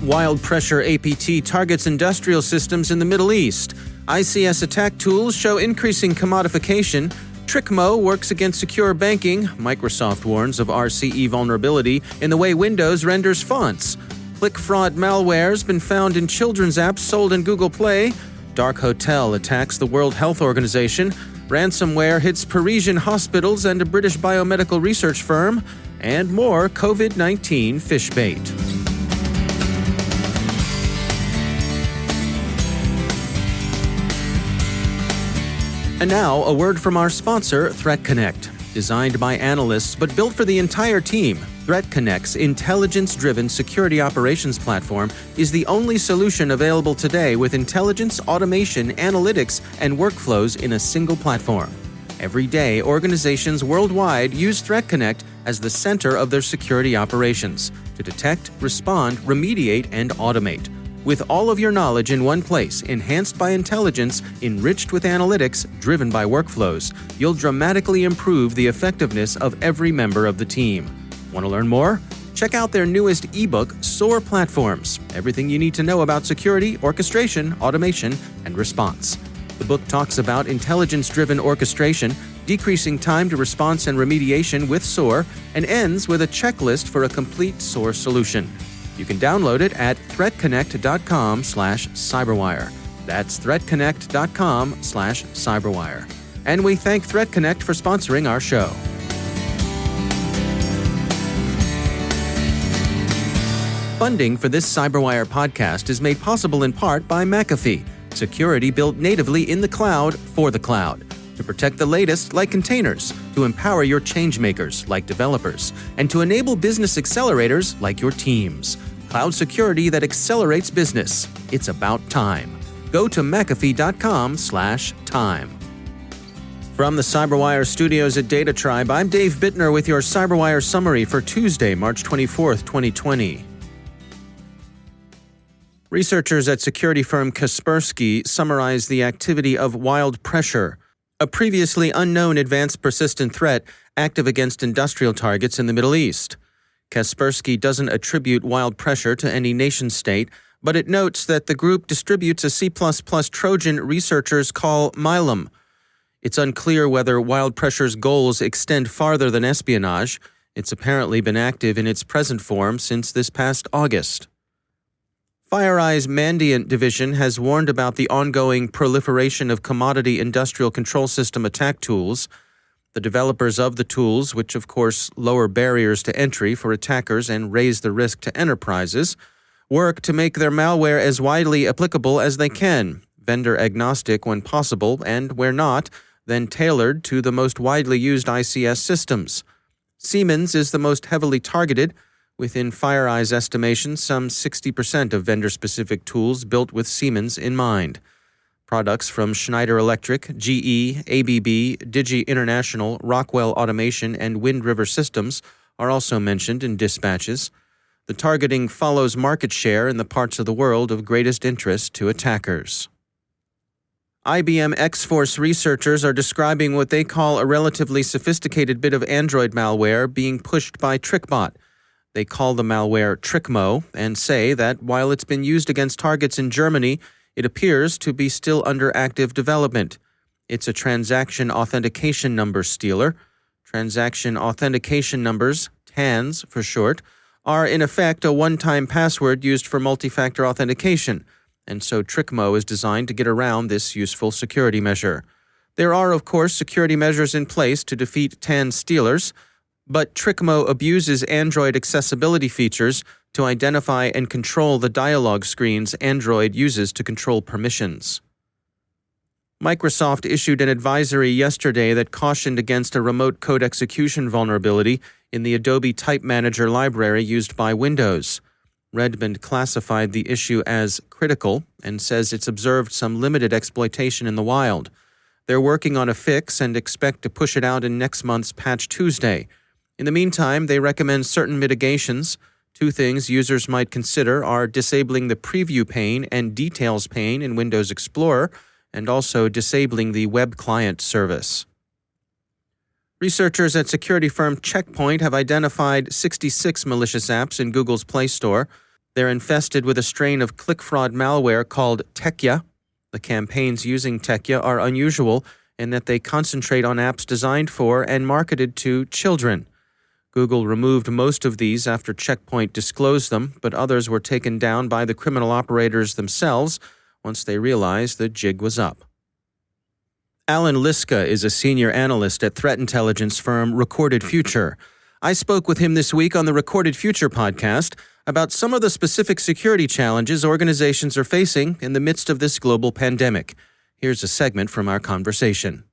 WildPressure APT targets industrial systems in the Middle East. ICS attack tools show increasing commodification. TrickMo works against secure banking. Microsoft warns of RCE vulnerability in the way Windows renders fonts. Click fraud malware has been found in children's apps sold in Google Play. DarkHotel attacks the World Health Organization. Ransomware hits Parisian hospitals and a British biomedical research firm. And more COVID-19 phishbait. And now, a word from our sponsor, ThreatConnect. Designed by analysts but built for the entire team, ThreatConnect's intelligence-driven security operations platform is the only solution available today with intelligence, automation, analytics, and workflows in a single platform. Every day, organizations worldwide use ThreatConnect as the center of their security operations to detect, respond, remediate, and automate. With all of your knowledge in one place, enhanced by intelligence, enriched with analytics, driven by workflows, you'll dramatically improve the effectiveness of every member of the team. Want to learn more? Check out their newest ebook, SOAR Platforms, everything you need to know about security, orchestration, automation, and response. The book talks about intelligence-driven orchestration, decreasing time to response and remediation with SOAR, and ends with a checklist for a complete SOAR solution. You can download it at threatconnect.com/cyberwire. That's threatconnect.com/cyberwire. And we thank ThreatConnect for sponsoring our show. Funding for this CyberWire podcast is made possible in part by McAfee, security built natively in the cloud for the cloud, to protect the latest like containers, to empower your changemakers like developers, and to enable business accelerators like your teams. Cloud security that accelerates business. It's about time. Go to McAfee.com/time. From the CyberWire studios at Data Tribe, I'm Dave Bittner with your CyberWire summary for Tuesday, March 24th, 2020. Researchers at security firm Kaspersky summarize the activity of WildPressure, a previously unknown advanced persistent threat active against industrial targets in the Middle East. Kaspersky doesn't attribute WildPressure to any nation-state, but it notes that the group distributes a C++ Trojan researchers call Mylum. It's unclear whether WildPressure's goals extend farther than espionage. It's apparently been active in its present form since this past August. FireEye's Mandiant division has warned about the ongoing proliferation of commodity industrial control system attack tools. The developers of the tools, which of course lower barriers to entry for attackers and raise the risk to enterprises, work to make their malware as widely applicable as they can, vendor agnostic when possible, and where not, then tailored to the most widely used ICS systems. Siemens is the most heavily targeted. Within FireEye's estimation, some 60% of vendor-specific tools built with Siemens in mind. Products from Schneider Electric, GE, ABB, Digi International, Rockwell Automation, and Wind River Systems are also mentioned in dispatches. The targeting follows market share in the parts of the world of greatest interest to attackers. IBM X-Force researchers are describing what they call a relatively sophisticated bit of Android malware being pushed by TrickBot. They call the malware TrickMo and say that while it's been used against targets in Germany, it appears to be still under active development. It's a transaction authentication number stealer. Transaction authentication numbers, TANs for short, are in effect a one-time password used for multi-factor authentication, and so TrickMo is designed to get around this useful security measure. There are, of course, security measures in place to defeat TAN stealers, but TrickMo abuses Android accessibility features to identify and control the dialog screens Android uses to control permissions. Microsoft issued an advisory yesterday that cautioned against a remote code execution vulnerability in the Adobe Type Manager library used by Windows. Redmond classified the issue as critical and says it's observed some limited exploitation in the wild. They're working on a fix and expect to push it out in next month's Patch Tuesday. In the meantime, they recommend certain mitigations. Two things users might consider are disabling the Preview pane and Details pane in Windows Explorer, and also disabling the Web Client service. Researchers at security firm Checkpoint have identified 66 malicious apps in Google's Play Store. They're infested with a strain of click fraud malware called Tekya. The campaigns using Tekya are unusual in that they concentrate on apps designed for and marketed to children. Google removed most of these after Check Point disclosed them, but others were taken down by the criminal operators themselves once they realized the jig was up. Allan Liska is a senior analyst at threat intelligence firm Recorded Future. I spoke with him this week on the Recorded Future podcast about some of the specific security challenges organizations are facing in the midst of this global pandemic. Here's a segment from our conversation.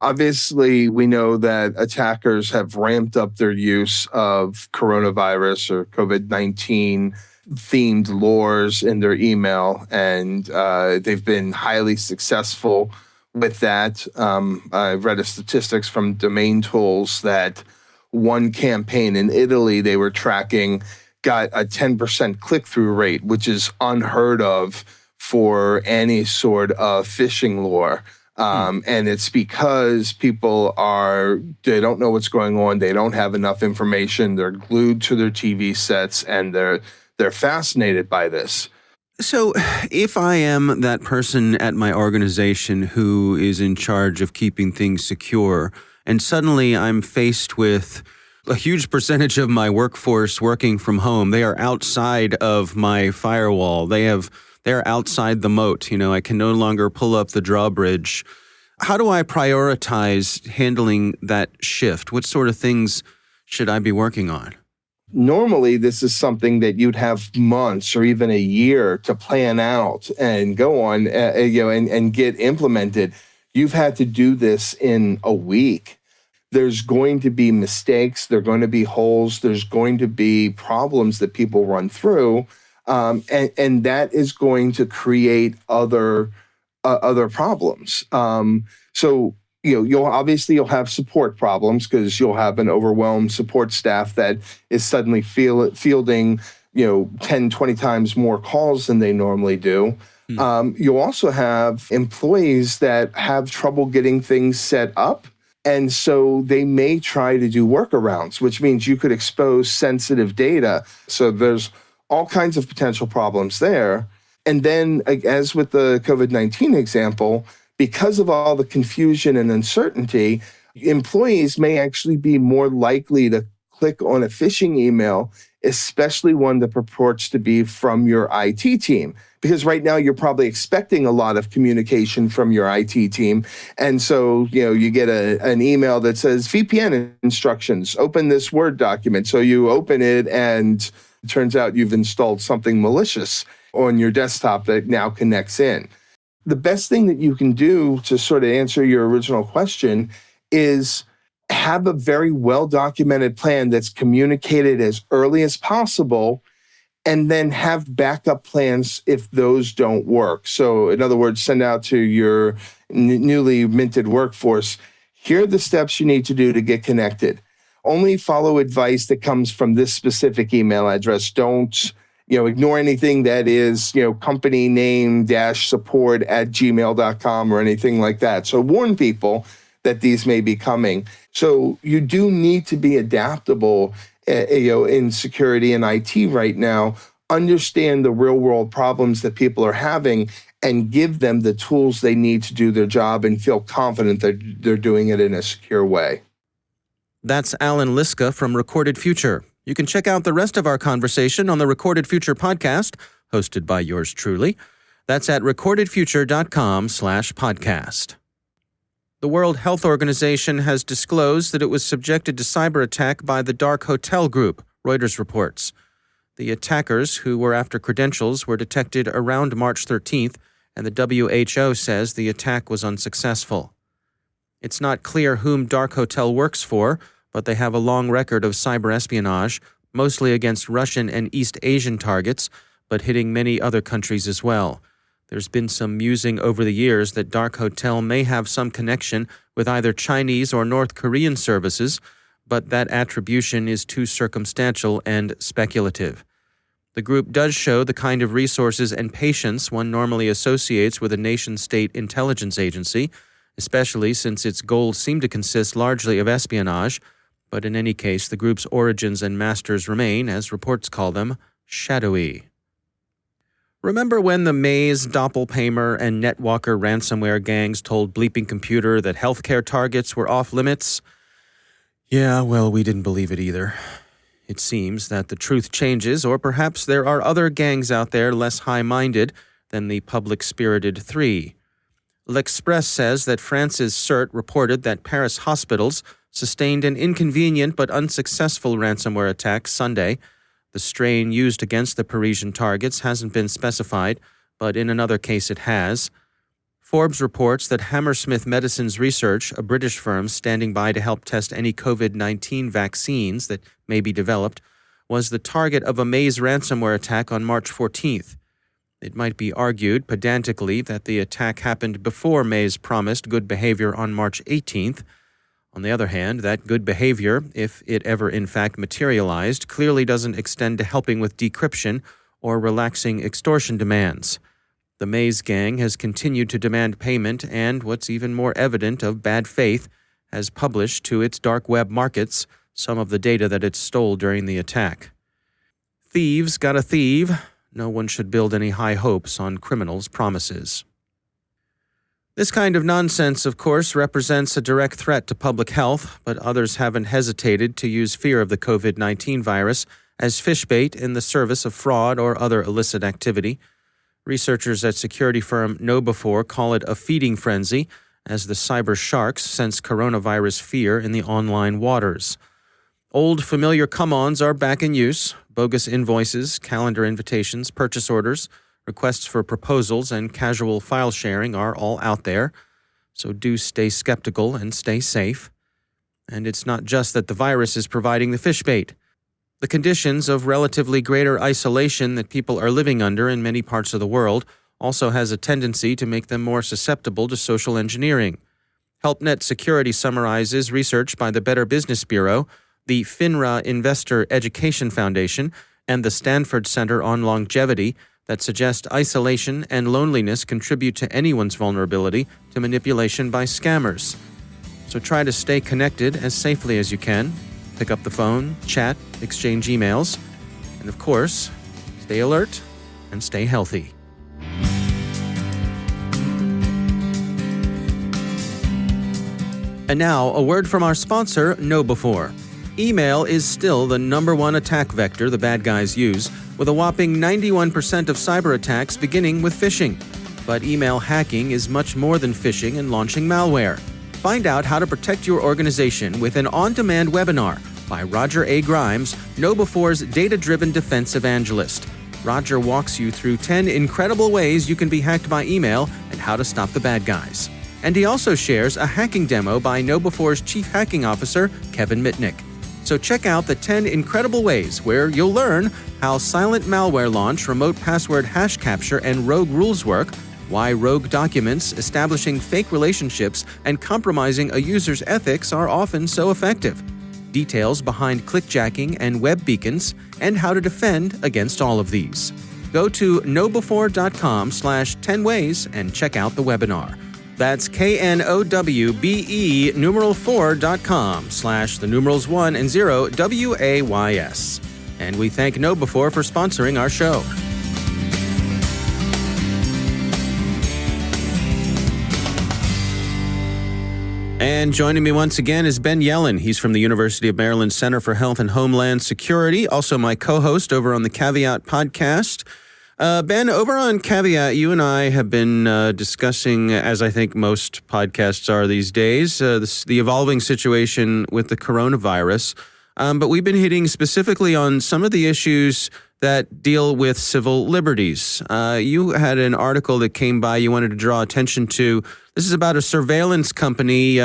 Obviously, we know that attackers have ramped up their use of coronavirus or COVID-19 themed lures in their email, and they've been highly successful with that. I read a statistics from Domain Tools that one campaign in Italy they were tracking got a 10% click-through rate, which is unheard of for any sort of phishing lure. And it's because people they don't know what's going on. They don't have enough information. They're glued to their TV sets and they're fascinated by this. So if I am that person at my organization who is in charge of keeping things secure, and suddenly I'm faced with a huge percentage of my workforce working from home, they are outside of my firewall. They're outside the moat. I can no longer pull up the drawbridge. How do I prioritize handling that shift? What sort of things should I be working on? Normally, this is something that you'd have months or even a year to plan out and go on, and get implemented. You've had to do this in a week. There's going to be mistakes. There are going to be holes. There's going to be problems that people run through. And that is going to create other problems. So you'll have support problems because you'll have an overwhelmed support staff that is suddenly fielding 10, 20 times more calls than they normally do. You'll also have employees that have trouble getting things set up. And so they may try to do workarounds, which means you could expose sensitive data. So there's all kinds of potential problems there. And then, as with the COVID-19 example, because of all the confusion and uncertainty, employees may actually be more likely to click on a phishing email, especially one that purports to be from your IT team. Because right now you're probably expecting a lot of communication from your IT team. And so, you get an email that says VPN instructions, open this Word document. So you open it and it turns out you've installed something malicious on your desktop that now connects in. The best thing that you can do to sort of answer your original question is have a very well-documented plan that's communicated as early as possible, and then have backup plans if those don't work. So in other words, send out to your newly minted workforce, here are the steps you need to do to get connected. Only follow advice that comes from this specific email address. Don't ignore anything that is, company name -support@gmail.com or anything like that. So warn people that these may be coming. So you do need to be adaptable, in security and IT right now. Understand the real world problems that people are having and give them the tools they need to do their job and feel confident that they're doing it in a secure way. That's Allan Liska from Recorded Future. You can check out the rest of our conversation on the Recorded Future podcast, hosted by yours truly. That's at recordedfuture.com/podcast. The World Health Organization has disclosed that it was subjected to cyber attack by the DarkHotel group, Reuters reports. The attackers, who were after credentials, were detected around March 13th, and the WHO says the attack was unsuccessful. It's not clear whom DarkHotel works for, but they have a long record of cyber espionage, mostly against Russian and East Asian targets, but hitting many other countries as well. There's been some musing over the years that DarkHotel may have some connection with either Chinese or North Korean services, but that attribution is too circumstantial and speculative. The group does show the kind of resources and patience one normally associates with a nation-state intelligence agency, especially since its goals seem to consist largely of espionage, but in any case, the group's origins and masters remain, as reports call them, shadowy. Remember when the Maze, Doppelpaymer, and Netwalker ransomware gangs told Bleeping Computer that healthcare targets were off limits? Yeah, well, we didn't believe it either. It seems that the truth changes, or perhaps there are other gangs out there less high-minded than the public-spirited three. L'Express says that France's CERT reported that Paris hospitals sustained an inconvenient but unsuccessful ransomware attack Sunday. The strain used against the Parisian targets hasn't been specified, but in another case it has. Forbes reports that Hammersmith Medicine's Research, a British firm standing by to help test any COVID-19 vaccines that may be developed, was the target of a Maze ransomware attack on March 14th. It might be argued pedantically that the attack happened before Maze promised good behavior on March 18th. On the other hand, that good behavior, if it ever in fact materialized, clearly doesn't extend to helping with decryption or relaxing extortion demands. The Maze gang has continued to demand payment and, what's even more evident of bad faith, has published to its dark web markets some of the data that it stole during the attack. Thieves gotta thieve. No one should build any high hopes on criminals' promises. This kind of nonsense, of course, represents a direct threat to public health, but others haven't hesitated to use fear of the COVID-19 virus as phishbait in the service of fraud or other illicit activity. Researchers at security firm KnowBe4 call it a feeding frenzy, as the cyber sharks sense coronavirus fear in the online waters. Old familiar come-ons are back in use. Bogus invoices, calendar invitations, purchase orders, requests for proposals, and casual file sharing are all out there. So do stay skeptical and stay safe. And it's not just that the virus is providing the fish bait. The conditions of relatively greater isolation that people are living under in many parts of the world also has a tendency to make them more susceptible to social engineering. HelpNet Security summarizes research by the Better Business Bureau, the FINRA Investor Education Foundation, and the Stanford Center on Longevity that suggest isolation and loneliness contribute to anyone's vulnerability to manipulation by scammers. So try to stay connected as safely as you can. Pick up the phone, chat, exchange emails, and of course, stay alert and stay healthy. And now, a word from our sponsor, KnowBe4. Email is still the #1 attack vector the bad guys use, with a whopping 91% of cyber attacks beginning with phishing. But email hacking is much more than phishing and launching malware. Find out how to protect your organization with an on-demand webinar by Roger A. Grimes, KnowBe4's data-driven defense evangelist. Roger walks you through 10 incredible ways you can be hacked by email and how to stop the bad guys. And he also shares a hacking demo by KnowBe4's Chief Hacking Officer, Kevin Mitnick. So check out the 10 incredible ways where you'll learn how silent malware launch, remote password hash capture, and rogue rules work, why rogue documents, establishing fake relationships, and compromising a user's ethics are often so effective, details behind clickjacking and web beacons, and how to defend against all of these. Go to knowbe4.com/10 ways and check out the webinar. That's knowbe4.com/1 and 0 WAYS. And we thank KnowBe4 for sponsoring our show. And joining me once again is Ben Yelin. He's from the University of Maryland Center for Health and Homeland Security, also my co-host over on the Caveat podcast. Ben, over on Caveat, you and I have been discussing, as I think most podcasts are these days, the evolving situation with the coronavirus. But we've been hitting specifically on some of the issues that deal with civil liberties. You had an article that came by you wanted to draw attention to. This is about a surveillance company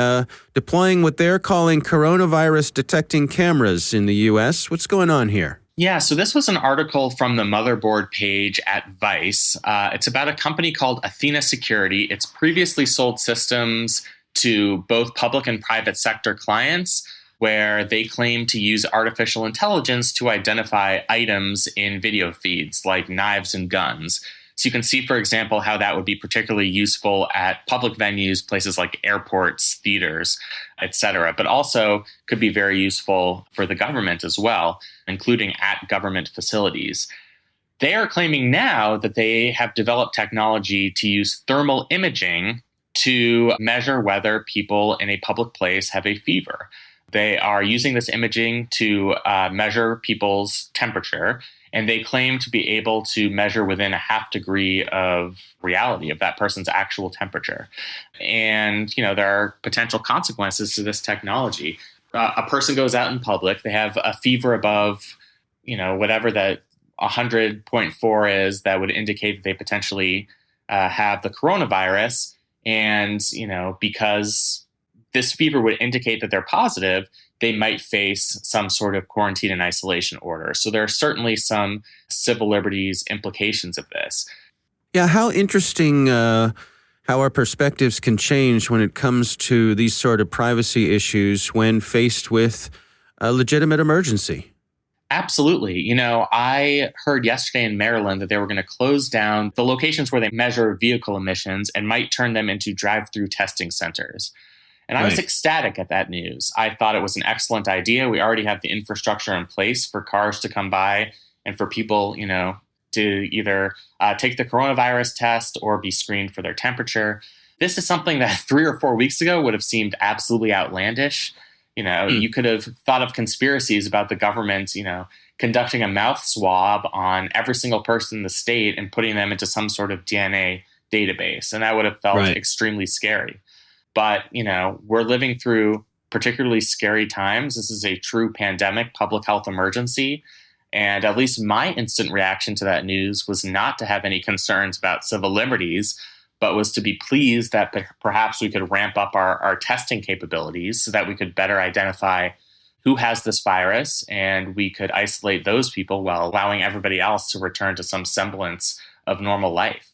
deploying what they're calling coronavirus detecting cameras in the U.S. What's going on here? Yeah, so this was an article from the motherboard page at Vice. It's about a company called Athena Security. It's previously sold systems to both public and private sector clients where they claim to use artificial intelligence to identify items in video feeds like knives and guns. So you can see, for example, how that would be particularly useful at public venues, places like airports, theaters, etc., but also could be very useful for the government as well, including at government facilities. They are claiming now that they have developed technology to use thermal imaging to measure whether people in a public place have a fever. They are using this imaging to measure people's temperature, and they claim to be able to measure within a half degree of reality of that person's actual temperature. And, there are potential consequences to this technology. A person goes out in public, they have a fever above, whatever that 100.4 is that would indicate that they potentially have the coronavirus. And, because this fever would indicate that they're positive, they might face some sort of quarantine and isolation order. So there are certainly some civil liberties implications of this. Yeah, how interesting how our perspectives can change when it comes to these sort of privacy issues when faced with a legitimate emergency. Absolutely. I heard yesterday in Maryland that they were going to close down the locations where they measure vehicle emissions and might turn them into drive-through testing centers. And I was ecstatic at that news. I thought it was an excellent idea. We already have the infrastructure in place for cars to come by and for people, to either take the coronavirus test or be screened for their temperature. This is something that 3 or 4 weeks ago would have seemed absolutely outlandish. You could have thought of conspiracies about the government, conducting a mouth swab on every single person in the state and putting them into some sort of DNA database. And that would have felt extremely scary. But, we're living through particularly scary times. This is a true pandemic, public health emergency. And at least my instant reaction to that news was not to have any concerns about civil liberties, but was to be pleased that perhaps we could ramp up our testing capabilities so that we could better identify who has this virus and we could isolate those people while allowing everybody else to return to some semblance of normal life.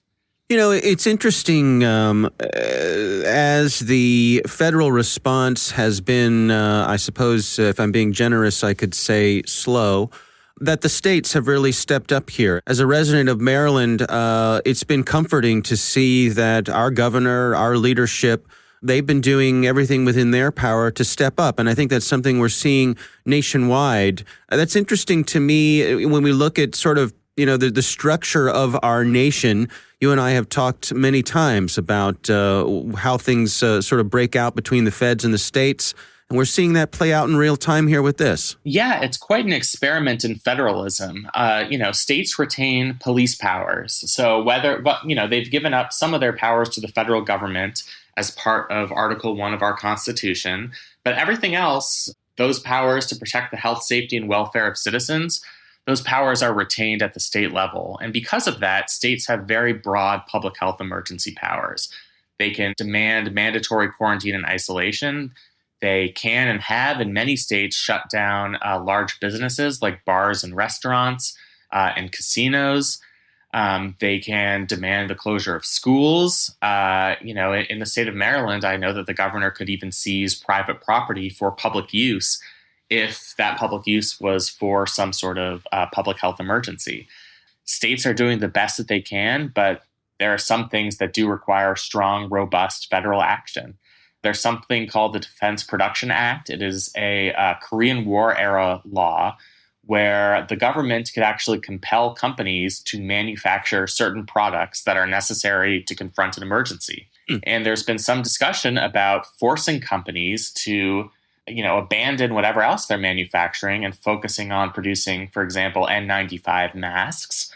It's interesting as the federal response has been, I suppose, if I'm being generous, I could say slow, that the states have really stepped up here. As a resident of Maryland, it's been comforting to see that our governor, our leadership, they've been doing everything within their power to step up. And I think that's something we're seeing nationwide. That's interesting to me when we look at sort of, the structure of our nation. You and I have talked many times about how things sort of break out between the feds and the states. And we're seeing that play out in real time here with this. Yeah, it's quite an experiment in federalism. States retain police powers. So they've given up some of their powers to the federal government as part of Article 1 of our Constitution. But everything else, those powers to protect the health, safety, and welfare of citizens, those powers are retained at the state level. And because of that, states have very broad public health emergency powers. They can demand mandatory quarantine and isolation. They can and have in many states shut down large businesses like bars and restaurants and casinos. They can demand the closure of schools. In the state of Maryland, I know that the governor could even seize private property for public use if that public use was for some sort of public health emergency. States are doing the best that they can, but there are some things that do require strong, robust federal action. There's something called the Defense Production Act. It is a Korean War era law where the government could actually compel companies to manufacture certain products that are necessary to confront an emergency. And there's been some discussion about forcing companies to abandon whatever else they're manufacturing and focusing on producing, for example, N95 masks,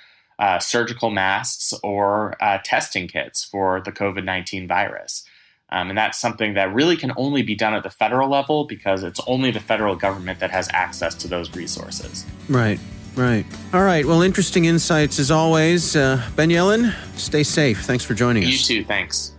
surgical masks, or testing kits for the COVID-19 virus. And that's something that really can only be done at the federal level because it's only the federal government that has access to those resources. Right. All right. Well, interesting insights as always. Ben Yelin, stay safe. Thanks for joining us. You too. Thanks.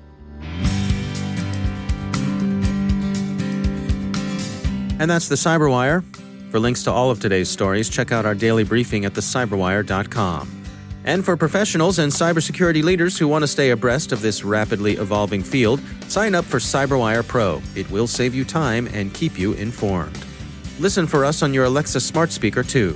And that's the CyberWire. For links to all of today's stories, check out our daily briefing at thecyberwire.com. And for professionals and cybersecurity leaders who want to stay abreast of this rapidly evolving field, sign up for CyberWire Pro. It will save you time and keep you informed. Listen for us on your Alexa smart speaker, too.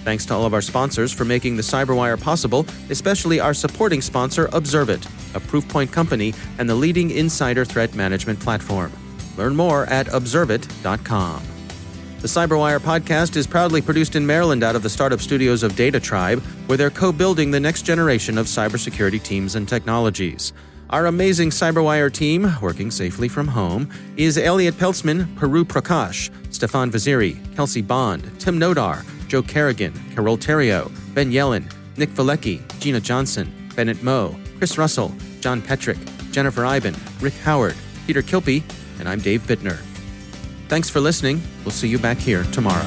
Thanks to all of our sponsors for making the CyberWire possible, especially our supporting sponsor, Observit, a Proofpoint company and the leading insider threat management platform. Learn more at observit.com. The CyberWire podcast is proudly produced in Maryland out of the startup studios of Data Tribe, where they're co-building the next generation of cybersecurity teams and technologies. Our amazing CyberWire team, working safely from home, is Elliot Peltzman, Peru Prakash, Stefan Vaziri, Kelsey Bond, Tim Nodar, Joe Kerrigan, Carol Terrio, Ben Yelin, Nick Valecki, Gina Johnson, Bennett Moe, Chris Russell, John Petrick, Jennifer Iben, Rick Howard, Peter Kilpie, and I'm Dave Bittner. Thanks for listening. We'll see you back here tomorrow.